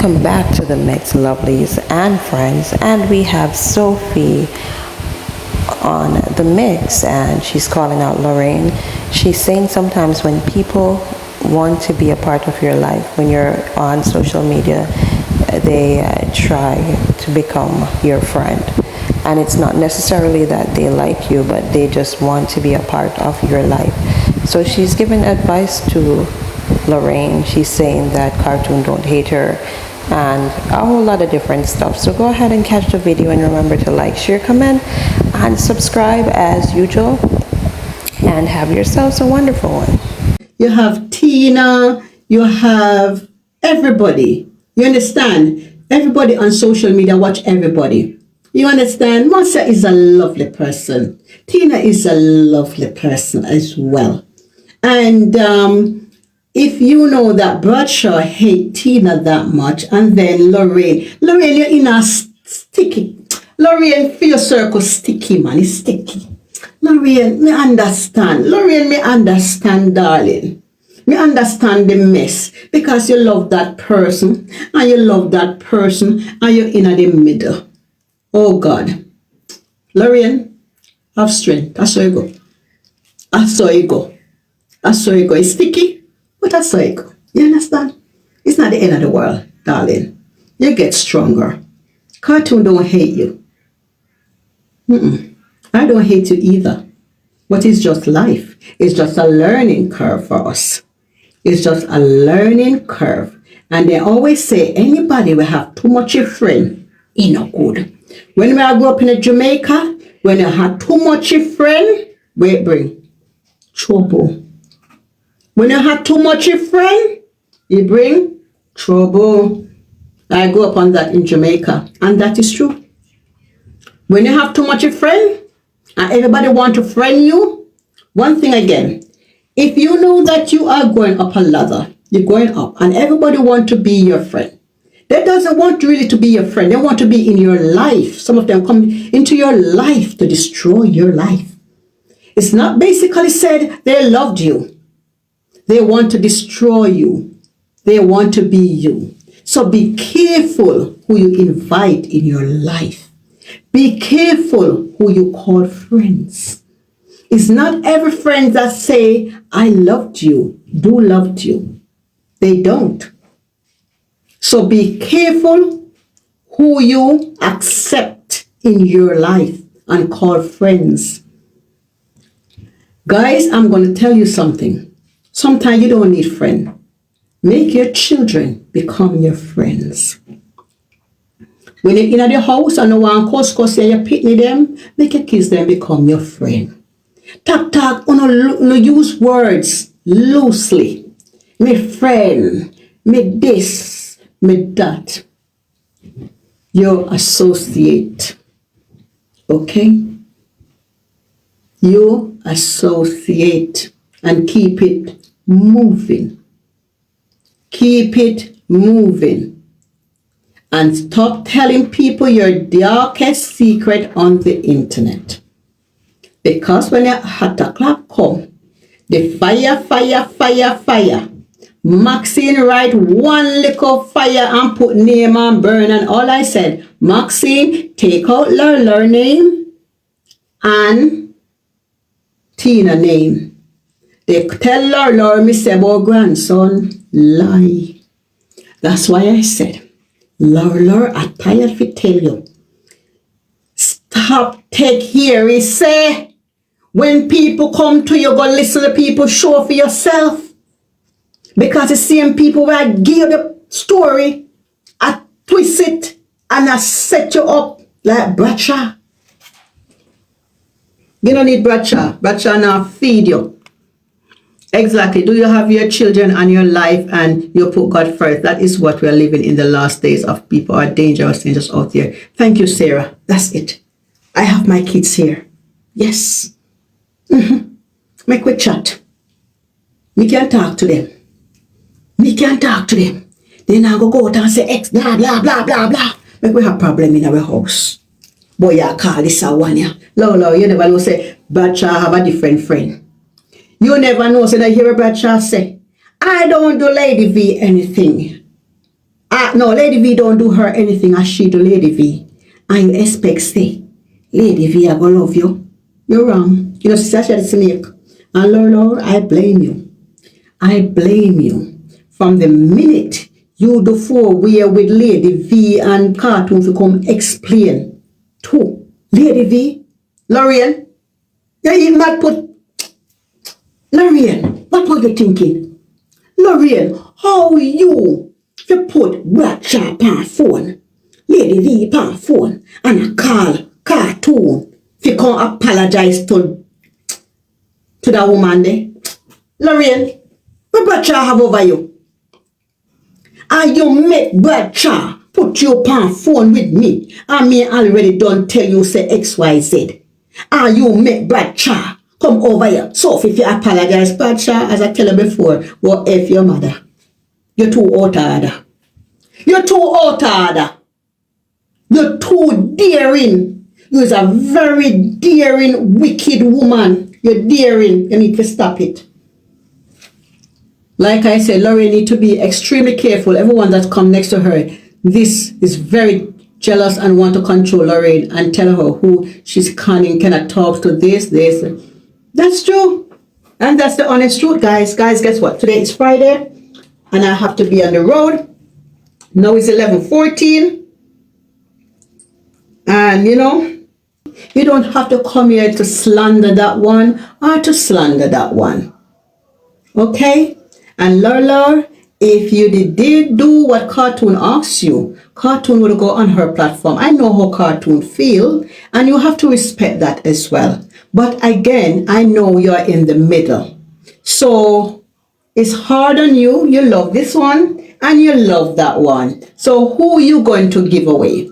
Welcome back to the Mix, lovelies and friends, and we have Sophie on the mix, and she's calling out Lorraine. She's saying sometimes when people want to be a part of your life, when you're on social media, they try to become your friend, and it's not necessarily that they like you, but they just want to be a part of your life. So she's giving advice to Lorraine. She's saying that cartoon don't hate her and a whole lot of different stuff. So go ahead and catch the video, and remember to like, share, comment, and subscribe as usual, and have yourselves a wonderful one. You have Tina, you have everybody. You understand? Everybody on social media, watch everybody. You understand? Marcia is a lovely person. Tina is a lovely person as well. And if you know that Bradshaw hate Tina that much, and then Lorraine, you're in a sticky. Lorraine, for your circle, sticky, man. It's sticky. Lorraine, me understand. Lorraine, me understand, darling. Me understand the mess. Because you love that person, and you love that person, and you're in the middle. Oh, God. Lorraine, have strength. That's how you go. That's how you go. That's how you go. It's sticky, but that's how you go. You understand? It's not the end of the world, darling. You get stronger. Cartoon don't hate you. I don't hate you either. But it's just life. It's just a learning curve for us. It's just a learning curve. And they always say anybody will have too much of friend, it no good. When I grew up in Jamaica, when I had too much of friend, wait, bring trouble. When you have too much of friend, you bring trouble. I grew up on that in Jamaica, and that is true. When you have too much of friend, and everybody want to friend you, one thing again, if you know that you are going up a ladder, you're going up, and everybody want to be your friend, they doesn't want really to be your friend. They want to be in your life. Some of them come into your life to destroy your life. It's not basically said they loved you. They want to destroy you. They want to be you. So be careful who you invite in your life. Be careful who you call friends. It's not every friend that say, I loved you, do loved you. They don't. So be careful who you accept in your life and call friends. Guys, I'm going to tell you something. Sometimes you don't need friends. Make your children become your friends. When you're in the house and no one cause you picnic them, make your kids them become your friend. Talk, no use words loosely. Me friend, me this, me that. Your associate. Okay? You associate, and keep it moving. Keep it moving. And stop telling people your darkest secret on the internet. Because when your hot o'clock come, the fire. Maxine write one little fire and put name and burn, and all I said, Maxine, take out Lur name and Tina name. They tell Lur me say about grandson, lie. That's why I said, Lur, I tired to tell you. Stop, take here, he say. When people come to you, go listen to people, show for yourself. Because the same people where I give the story, I twist it, and I set you up like Bradshaw. You don't need Bradshaw. Bradshaw now feed you. Exactly. Do you have your children and your life and you put God first? That is what we're living in the last days of. People are dangerous out there. Thank you, Sarah. That's it. I have my kids here. Yes. Make we chat. We can talk to them. Then I go out and say X, blah, blah, blah, blah, blah. Make we have problem in our house. Boy, you call this a one, yeah. No, you never know, say, Bradshaw have a different friend. You never know, say, that hear Bradshaw say, I don't do Lady V anything. No, Lady V don't do her anything as she do Lady V. And you expect say, Lady V, I gonna love you. You're wrong. You know, sister, she had a snake. And Lord, I blame you. I blame you. From the minute you the four we are with Lady V and Cartoon to come explain to Lady V, Lorraine, you mad put Lorraine, what were you thinking? Lorraine, how you put Bradshaw on phone, Lady V on phone, and I call Cartoon to come apologize to that woman there? Lorraine, what Bradshaw have over you? And you make Bradshaw put you on phone with me. And me already done tell you say XYZ. And you make Bradshaw come over here. So if you apologize, Bradshaw, as I tell you before, what if your mother? You're too out of order. You're too out of order. You're too daring. You're a very daring, wicked woman. You're daring. You need to stop it. Like I said, Lorraine need to be extremely careful. Everyone that come next to her, this is very jealous and want to control Lorraine and tell her who she's conning, cannot talk to this. That's true. And that's the honest truth, guys. Guys, guess what? Today is Friday and I have to be on the road. Now it's 11:14. And you know, you don't have to come here to slander that one or to slander that one. Okay? And Lola, if you did do what Cartoon asks you, Cartoon will go on her platform. I know how Cartoon feel, and you have to respect that as well. But again, I know you're in the middle. So it's hard on you. You love this one, and you love that one. So who you going to give away?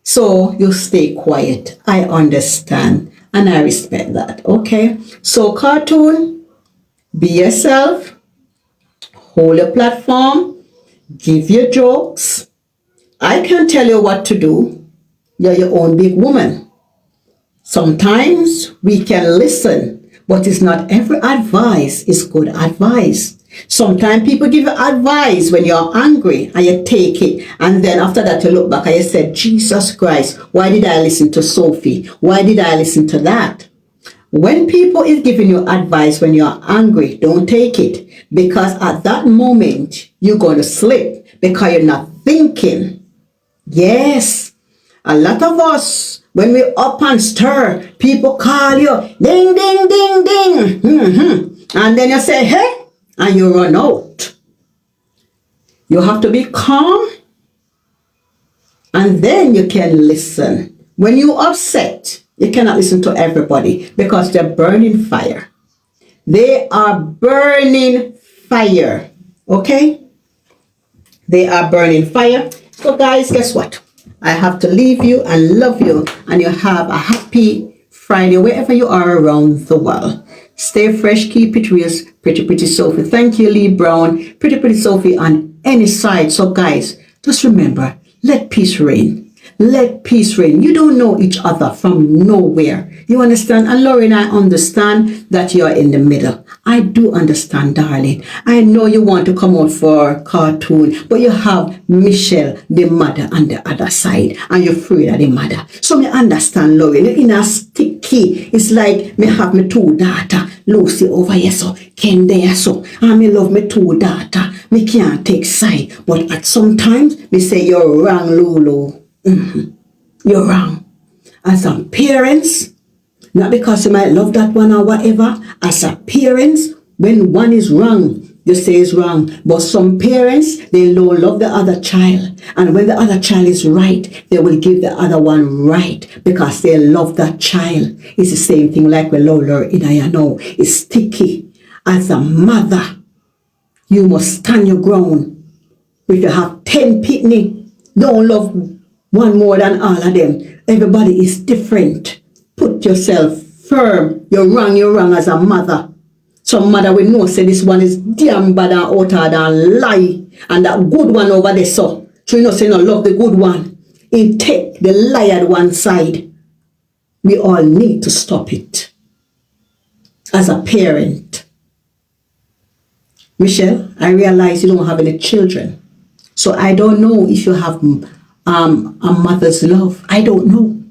So you stay quiet. I understand, and I respect that. Okay? So Cartoon, be yourself. Hold your platform, give your jokes. I can't tell you what to do. You're your own big woman. Sometimes we can listen, but it's not every advice is good advice. Sometimes people give you advice when you're angry and you take it. And then after that you look back and you said, Jesus Christ, why did I listen to Sophie? Why did I listen to that? When people is giving you advice when you're angry, don't take it. Because at that moment, you're going to slip because you're not thinking. Yes, a lot of us, when we up and stir, people call you, ding, ding, ding, ding. And then you say, hey, and you run out. You have to be calm. And then you can listen. When you're upset, you cannot listen to everybody because they're burning fire. They are burning fire. Okay? They are burning fire. So guys, guess what? I have to leave you and love you. And you have a happy Friday wherever you are around the world. Stay fresh, keep it real. Pretty Sophie. Thank you, Lee Brown. Pretty Sophie on any side. So guys, just remember, let peace reign. Let peace reign. You don't know each other from nowhere. You understand? And Lorraine, I understand that you're in the middle. I do understand, darling. I know you want to come out for Cartoon, but you have Michelle, the mother, on the other side, and you're afraid of the mother. So me understand, Lorraine. You're in a sticky. It's like me have my two daughters, Lucy over here, so Ken there, so. And me love my two daughters. Me can't take side. But at sometimes, me say, you're wrong, Lulu. You're wrong. As some parents, not because you might love that one or whatever, as a parents, when one is wrong, you say it's wrong. But some parents, they don't love the other child. And when the other child is right, they will give the other one right because they love that child. It's the same thing like with Lola in I know. It's sticky. As a mother, you must stand your ground. If you have 10 pitney, don't love one more than all of them. Everybody is different. Put yourself firm. You're wrong as a mother. Some mother will know say this one is damn bad and outer than lie. And that good one over there, so you know say no love the good one. And take the liar one side. We all need to stop it. As a parent. Michelle, I realize you don't have any children. So I don't know if you have a mother's love. I don't know.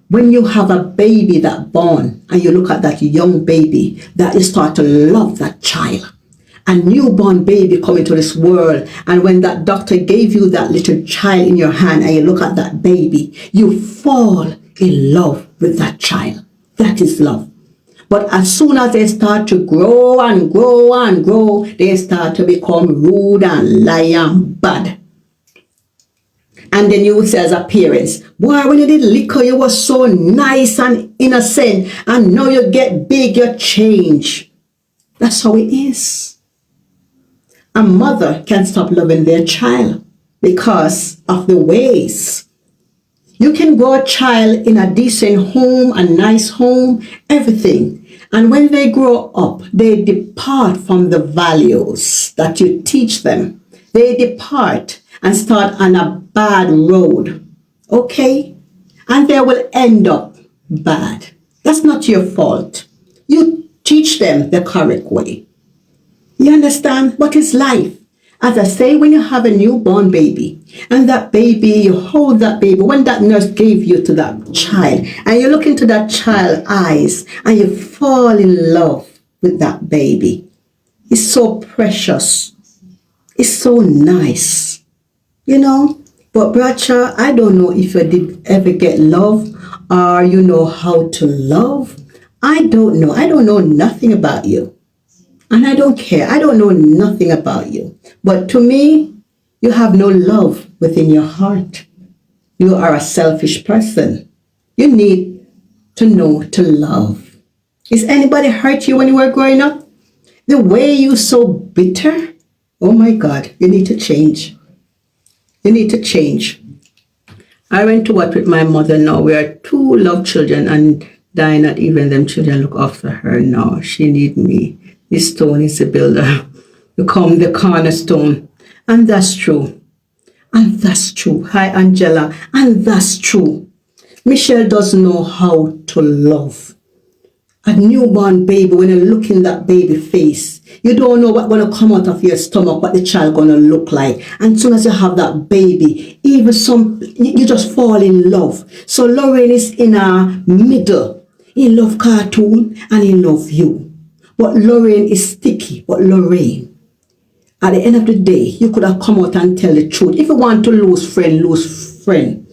When you have a baby that born and you look at that young baby, that you start to love that child. A newborn baby coming to this world, and when that doctor gave you that little child in your hand and you look at that baby, you fall in love with that child. That is love. But as soon as they start to grow and grow and grow, they start to become rude and lie and bad. And then you would say as a parent, boy, when you did liquor, you were so nice and innocent, and now you get big, you change. That's how it is. A mother can't stop loving their child because of the ways. You can grow a child in a decent home, a nice home, everything. And when they grow up, they depart from the values that you teach them. They depart and start on a bad road. Okay? And they will end up bad. That's not your fault. You teach them the correct way. You understand? But it's life. As I say, when you have a newborn baby, and that baby, you hold that baby, when that nurse gave you to that child, and you look into that child's eyes, and you fall in love with that baby. It's so precious. It's so nice. You know? But Bradshaw, I don't know if you did ever get love, or you know how to love. I don't know. I don't know nothing about you. And I don't care. I don't know nothing about you. But to me, you have no love within your heart. You are a selfish person. You need to know to love. Is anybody hurt you when you were growing up? The way you so bitter? Oh my God, you need to change. You need to change. I went to work with my mother now. We are two love children, and dying not even them children look after her now. She need me. This stone is a builder, become the cornerstone. And that's true. And that's true. Hi, Angela. And that's true. Michelle doesn't know how to love. A newborn baby, when you look in that baby face, you don't know what's going to come out of your stomach, what the child going to look like. And as soon as you have that baby, even you just fall in love. So Lorraine is in a middle. He love cartoon and he love you. But Lorraine is sticky. But Lorraine, at the end of the day, you could have come out and tell the truth. If you want to lose friend, lose friend.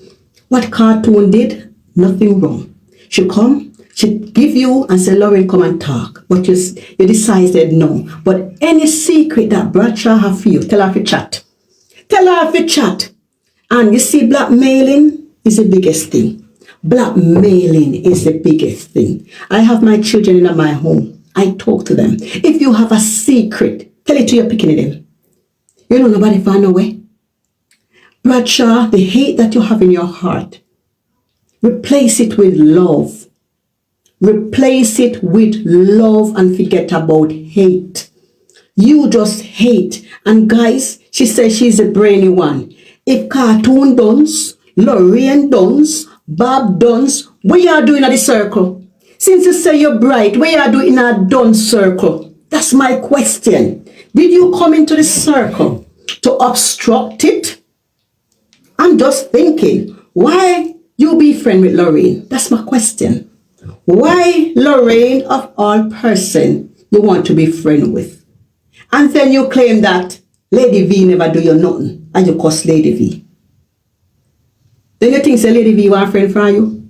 What cartoon did? Nothing wrong. She come, she give you and say, Lorraine, come and talk. But you decided no. But any secret that Bradshaw have for you, tell her to chat. Tell her to chat. And you see, blackmailing is the biggest thing. Blackmailing is the biggest thing. I have my children in my home. I talk to them. If you have a secret, tell it to your picking them. You know nobody find a way. Bradshaw, the hate that you have in your heart, replace it with love. Replace it with love and forget about hate. You just hate. And guys, she says she's a brainy one. If cartoon dons, Lorraine dons, Bob dons, what you are doing at the circle? Since you say you're bright, what you are doing in a done circle? That's my question. Did you come into the circle to obstruct it? I'm just thinking, why you be friend with Lorraine? That's my question. Why Lorraine of all person you want to be friend with? And then you claim that Lady V never do you nothing and you cuss Lady V. Then you think say Lady V want friend from you?